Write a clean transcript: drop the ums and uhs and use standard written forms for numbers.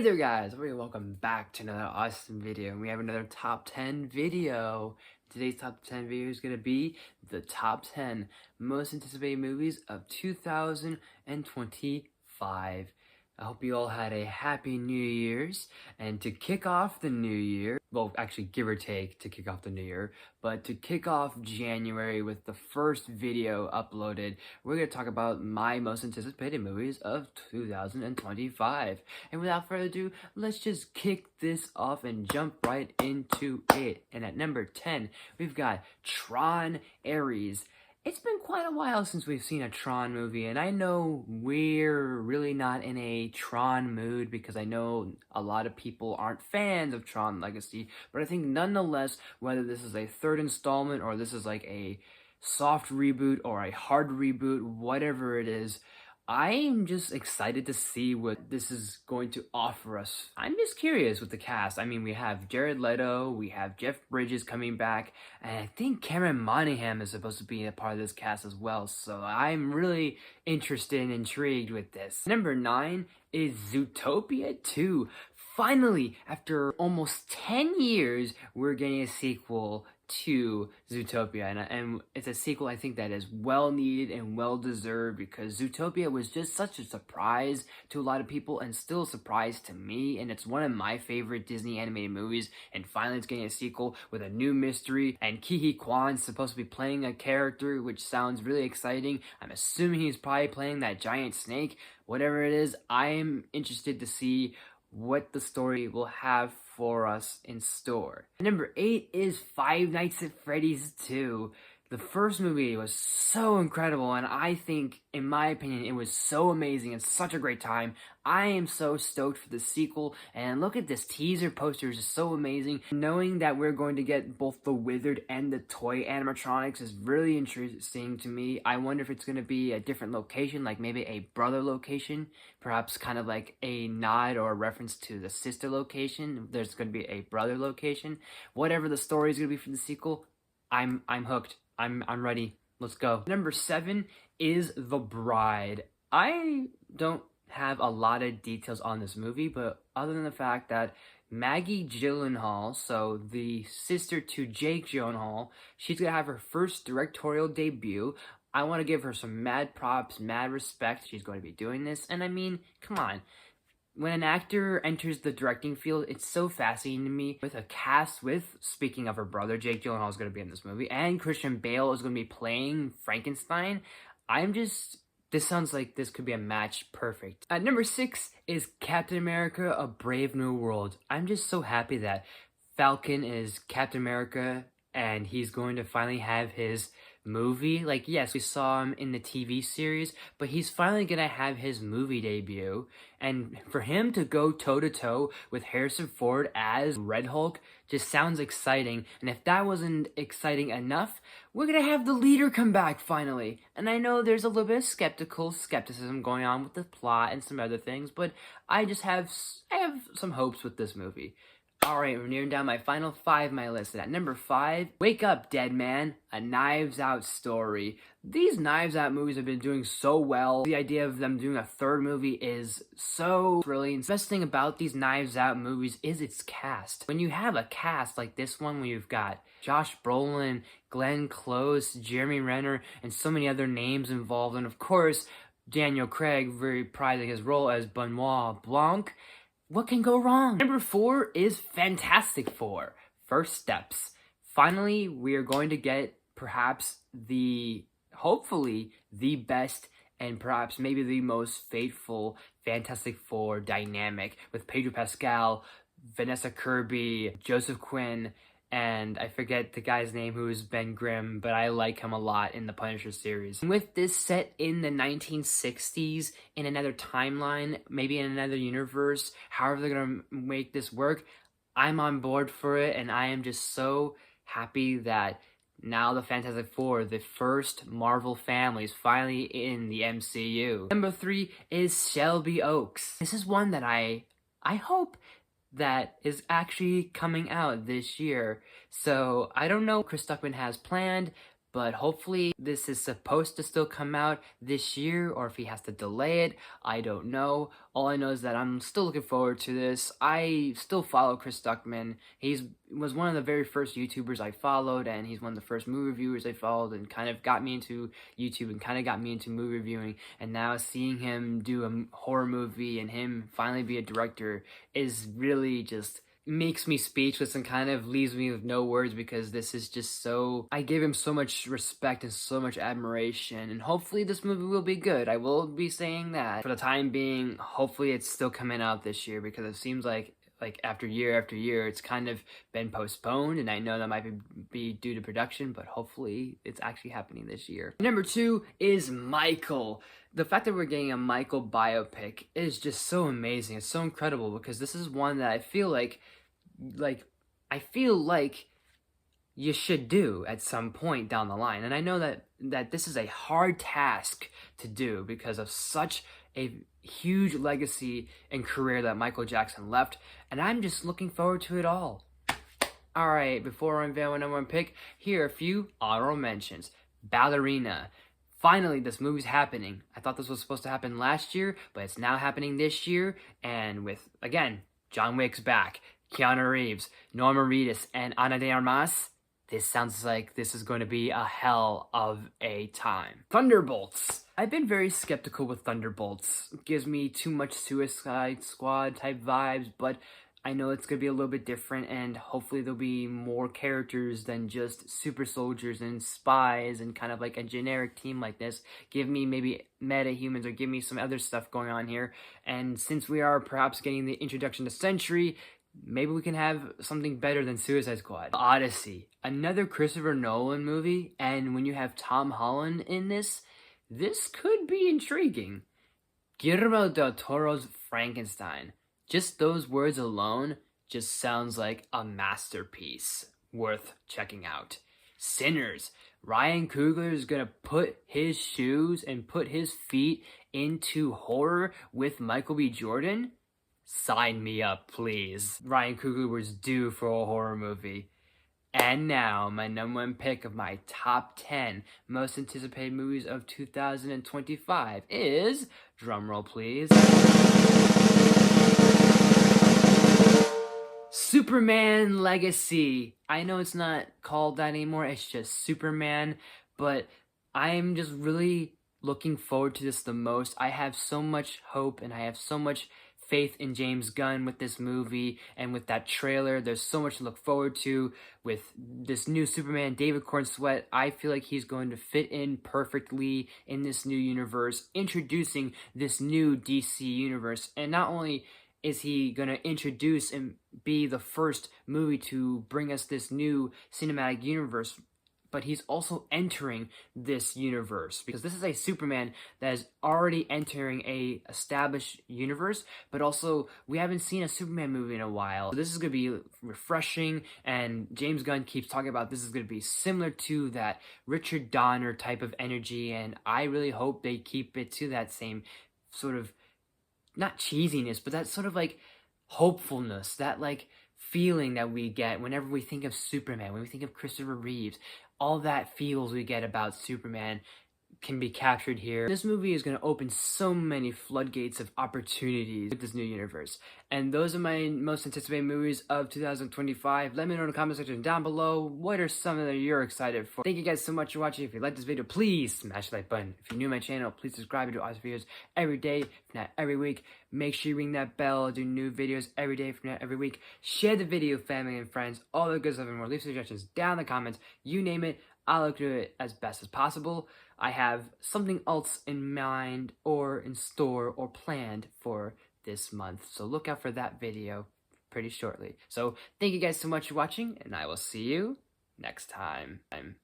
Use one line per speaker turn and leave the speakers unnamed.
there guys, welcome back to another awesome video. We have another top 10 video. Today's top 10 video is going to be the top 10 most anticipated movies of 2025. I hope you all had a happy New Year's, and to kick off the new year, well actually give or take to kick off the new year, but to kick off January with the first video uploaded, we're going to talk about my most anticipated movies of 2025. And without further ado, let's just kick this off and jump right into it. And at number 10, we've got Tron Arise. It's been quite a while since we've seen a Tron movie, and I know we're really not in a Tron mood because I know a lot of people aren't fans of Tron Legacy, but I think nonetheless, whether this is a third installment or this is like a soft reboot or a hard reboot, whatever it is, I'm just excited to see what this is going to offer us. I'm just curious with the cast. I mean, we have Jared Leto, we have Jeff Bridges coming back, and I think Cameron Monaghan is supposed to be a part of this cast as well, so I'm really interested and intrigued with this. Number 9 is Zootopia 2. Finally, after almost 10 years, we're getting a sequel to Zootopia, and it's a sequel I think that is well needed and well deserved because Zootopia was just such a surprise to a lot of people and still a surprise to me, and it's one of my favorite Disney animated movies, and finally it's getting a sequel with a new mystery, and Ke Huy Quan's supposed to be playing a character which sounds really exciting. I'm assuming he's probably playing that giant snake. Whatever it is, I'm interested to see what the story will have for us in store. Number 8 is Five Nights at Freddy's 2. The first movie was so incredible, and I think, in my opinion, it was so amazing and such a great time. I am so stoked for the sequel, and look at this teaser poster, it's just so amazing. Knowing that we're going to get both the Withered and the toy animatronics is really interesting to me. I wonder if it's going to be a different location, like maybe a brother location, perhaps kind of like a nod or a reference to the sister location. There's going to be a brother location. Whatever the story is going to be for the sequel, I'm hooked. I'm ready. Let's go. Number 7 is The Bride. I don't have a lot of details on this movie, but other than the fact that Maggie Gyllenhaal, so the sister to Jake Gyllenhaal, she's gonna have her first directorial debut. I want to give her some mad props, mad respect. She's going to be doing this, and I mean, come on. When an actor enters the directing field, it's so fascinating to me. With a cast with, speaking of her brother, Jake Gyllenhaal is going to be in this movie, and Christian Bale is going to be playing Frankenstein. This sounds like this could be a match perfect. At number 6 is Captain America: A Brave New World. I'm just so happy that Falcon is Captain America, and he's going to finally have his movie. Like, yes, we saw him in the TV series, but he's finally gonna have his movie debut, and for him to go toe-to-toe with Harrison Ford as Red Hulk just sounds exciting. And if that wasn't exciting enough, we're gonna have the leader come back finally. And I know there's a little bit of skepticism going on with the plot and some other things, but I have some hopes with this movie. Alright, we're nearing down my final 5 my list. At number 5, Wake Up Dead Man, a Knives Out story. These Knives Out movies have been doing so well. The idea of them doing a third movie is so thrilling. The best thing about these Knives Out movies is its cast. When you have a cast like this one, where you've got Josh Brolin, Glenn Close, Jeremy Renner, and so many other names involved, and of course, Daniel Craig very prizing his role as Benoit Blanc, what can go wrong? Number 4 is Fantastic Four: First Steps. Finally, we are going to get perhaps hopefully the best and perhaps maybe the most faithful Fantastic Four dynamic with Pedro Pascal, Vanessa Kirby, Joseph Quinn, and I forget the guy's name who is Ben Grimm, but I like him a lot in the Punisher series. And with this set in the 1960s, in another timeline, maybe in another universe, however they're gonna make this work, I'm on board for it, and I am just so happy that now the Fantastic Four, the first Marvel family, is finally in the MCU. Number 3 is Shelby Oaks. This is one that I hope that is actually coming out this year. So I don't know what Chris Stuckman has planned, but hopefully this is supposed to still come out this year, or if he has to delay it, I don't know. All I know is that I'm still looking forward to this. I still follow Chris Stuckman. He was one of the very first YouTubers I followed, and he's one of the first movie reviewers I followed, and kind of got me into YouTube and kind of got me into movie reviewing. And now seeing him do a horror movie and him finally be a director is really just makes me speechless and kind of leaves me with no words, because this is just so, I give him so much respect and so much admiration, and hopefully this movie will be good. I will be saying that. For the time being, hopefully it's still coming out this year, because it seems like after year, it's kind of been postponed, and I know that might be due to production, but hopefully it's actually happening this year. Number 2 is Michael. The fact that we're getting a Michael biopic is just so amazing. It's so incredible, because this is one that I feel like you should do at some point down the line. And I know that this is a hard task to do because of such a huge legacy and career that Michael Jackson left, and I'm just looking forward to it all. Alright, before I unveil my number 1 pick, here are a few honorable mentions. Ballerina. Finally, this movie's happening. I thought this was supposed to happen last year, but it's now happening this year, and with, again, John Wick's back, Keanu Reeves, Norma Reedus, and Ana de Armas. This sounds like this is going to be a hell of a time. Thunderbolts. I've been very skeptical with Thunderbolts. It gives me too much Suicide Squad type vibes, but I know it's going to be a little bit different, and hopefully there'll be more characters than just super soldiers and spies and kind of like a generic team like this. Give me maybe meta-humans, or give me some other stuff going on here. And since we are perhaps getting the introduction to Sentry, maybe we can have something better than Suicide Squad. Odyssey, another Christopher Nolan movie, and when you have Tom Holland in this could be intriguing. Guillermo del Toro's Frankenstein. Just those words alone just sounds like a masterpiece worth checking out. Sinners. Ryan Coogler is gonna put his shoes and put his feet into horror with Michael B. Jordan. Sign me up, please. Ryan Coogler was due for a horror movie. And now, my number 1 pick of my top 10 most anticipated movies of 2025 is, drumroll please, Superman Legacy. I know it's not called that anymore, it's just Superman, but I'm just really looking forward to this the most. I have so much hope, and I have so much faith in James Gunn with this movie, and with that trailer, there's so much to look forward to. With this new Superman, David Cornsweet, I feel like he's going to fit in perfectly in this new universe, introducing this new DC universe. And not only is he going to introduce and be the first movie to bring us this new cinematic universe, but he's also entering this universe, because this is a Superman that is already entering a established universe, but also we haven't seen a Superman movie in a while. So this is going to be refreshing, and James Gunn keeps talking about this is going to be similar to that Richard Donner type of energy, and I really hope they keep it to that same sort of, not cheesiness, but that sort of like hopefulness, that like feeling that we get whenever we think of Superman, when we think of Christopher Reeves. All that feels we get about Superman can be captured here. This movie is going to open so many floodgates of opportunities with this new universe. And those are my most anticipated movies of 2025. Let me know in the comment section down below, what are some that you're excited for. Thank you guys so much for watching. If you like this video, please smash the like button. If you're new to my channel, please subscribe. I do awesome videos every day, if not every week. Make sure you ring that bell. I do new videos every day, if not every week. Share the video, family and friends, all the good stuff and more. Leave suggestions down in the comments. You name it, I'll do it as best as possible. I have something else in mind, or in store, or planned for this month, so look out for that video pretty shortly. So thank you guys so much for watching, and I will see you next time.